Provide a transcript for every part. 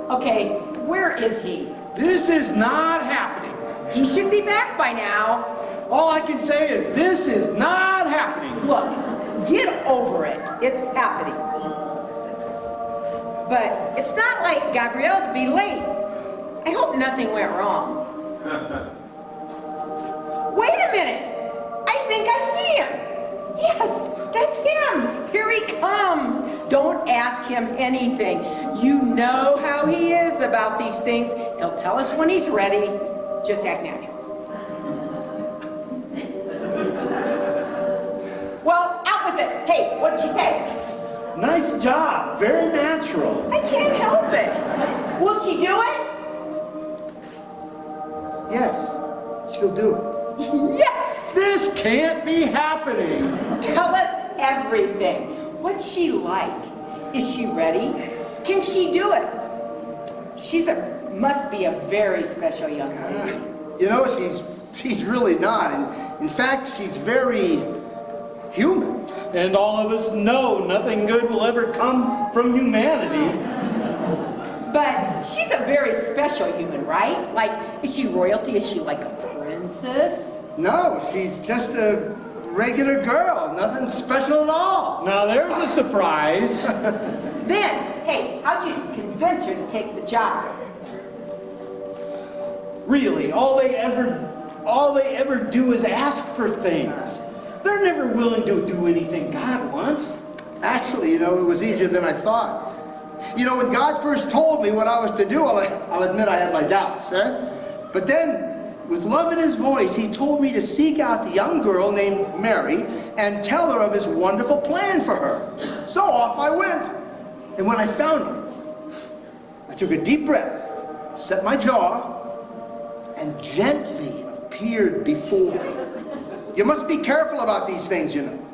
Okay, where is he? This is not happening. He should be back by now. All I can say is this is not happening. Look, get over it. It's happening. But it's not like Gabrielle to be late. I hope nothing went wrong. Wait a minute. I think I see him. Yes, that's him. Here he comes. Don't ask him anything. You know how he is about these things. He'll tell us when he's ready. Just act natural. Well, out with it. Hey, what did she say? Nice job. Very natural. I can't help it. Will she do it? Yes, she'll do it. Yes! This can't be happening. Tell us everything. What's she like? Is she ready? Can she do it? Must be a very special young lady. You know, she's really not. And in fact, she's very human. And all of us know nothing good will ever come from humanity. But she's a very special human, right? Like, is she royalty? Is she like a princess? No, she's just a regular girl. Nothing special at all. Now there's a surprise. Then, hey, how'd you convince her to take the job? Really, all they ever do is ask for things. They're never willing to do anything God wants. Actually, you know, it was easier than I thought. You know, when God first told me what I was to do, I'll admit I had my doubts, But then, with love in his voice, he told me to seek out the young girl named Mary and tell her of his wonderful plan for her. So off I went. And when I found her, I took a deep breath, set my jaw, and gently appeared before her. You must be careful about these things, you know.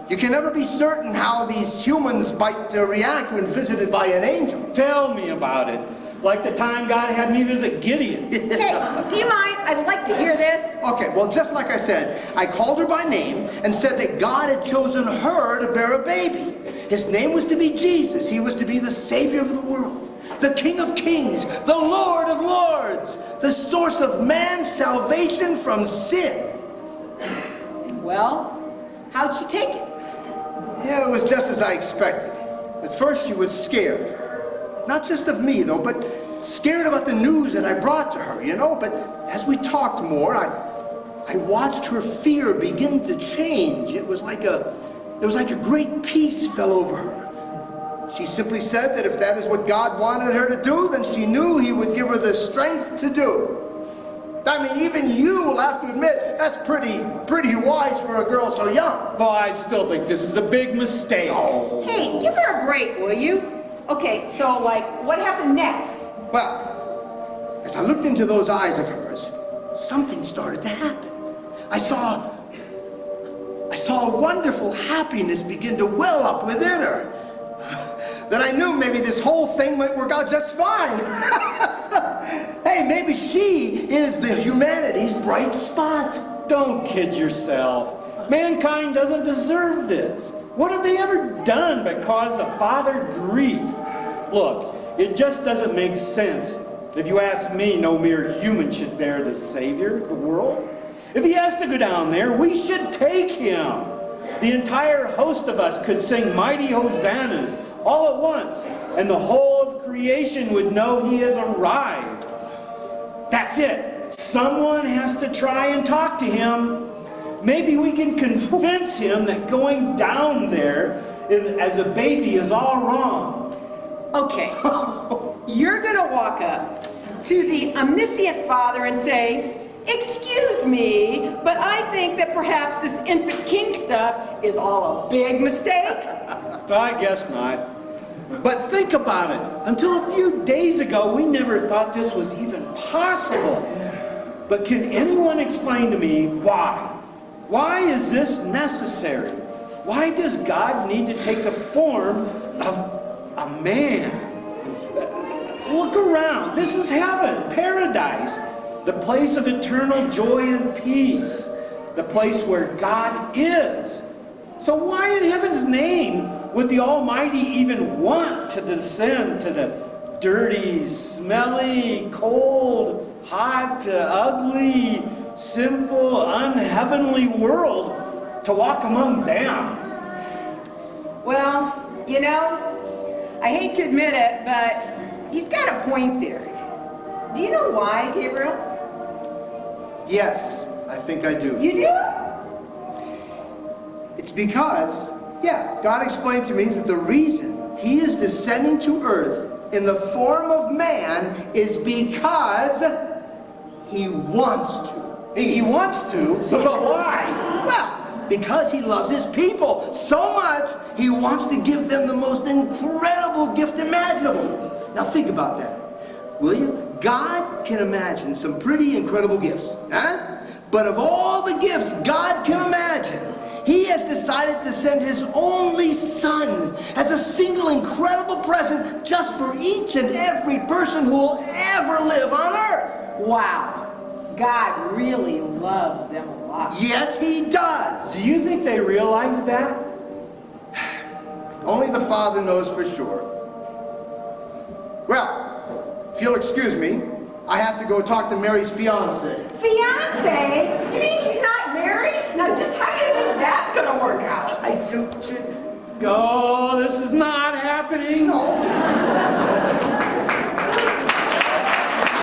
You can never be certain how these humans might react when visited by an angel. Tell me about it. Like the time God had me visit Gideon. Hey, do you mind? I'd like to hear this. Okay, well, just like I said, I called her by name and said that God had chosen her to bear a baby. His name was to be Jesus. He was to be the Savior of the world, the King of Kings, the Lord of Lords, the source of man's salvation from sin. Well, how'd she take it? Yeah, it was just as I expected. At first she was scared. Not just of me, though, but scared about the news that I brought to her, you know? But as we talked more, I watched her fear begin to change. It was like a great peace fell over her. She simply said that if that is what God wanted her to do, then she knew he would give her the strength to do. I mean, even you will have to admit, that's pretty wise for a girl so young. Well, I still think this is a big mistake. Oh. Hey, give her a break, will you? Okay, so, like, what happened next? Well, as I looked into those eyes of hers, something started to happen. I saw a wonderful happiness begin to well up within her. That I knew maybe this whole thing might work out just fine. Hey, maybe she is the humanity's bright spot. Don't kid yourself. Mankind doesn't deserve this. What have they ever done but cause the Father grief? Look, it just doesn't make sense. If you ask me, no mere human should bear the Savior of the world. If he has to go down there, we should take him. The entire host of us could sing mighty hosannas all at once, and the whole of creation would know he has arrived. That's it. Someone has to try and talk to him. Maybe we can convince him that going down there as a baby is all wrong. Okay, you're gonna walk up to the omniscient Father and say, "Excuse me, but I think that perhaps this infant king stuff is all a big mistake." I guess not. But think about it. Until a few days ago, we never thought this was even possible. But can anyone explain to me why? Why is this necessary? Why does God need to take the form of a man? Look around. This is heaven, paradise, the place of eternal joy and peace, the place where God is. So why in heaven's name would the Almighty even want to descend to the dirty, smelly, cold, hot, ugly, sinful, unheavenly world to walk among them. Well, you know, I hate to admit it, but he's got a point there. Do you know why, Gabriel? Yes, I think I do. You do? It's because, God explained to me that the reason he is descending to earth in the form of man is because he wants to. He wants to, but why? Well, because he loves his people so much, he wants to give them the most incredible gift imaginable. Now think about that, will you? God can imagine some pretty incredible gifts, huh? But of all the gifts God can imagine, he has decided to send his only son as a single incredible present just for each and every person who will ever live on earth. Wow. God really loves them a lot. Yes, he does. Do you think they realize that? Only the Father knows for sure. Well, if you'll excuse me, I have to go talk to Mary's fiance. Fiance? You mean she's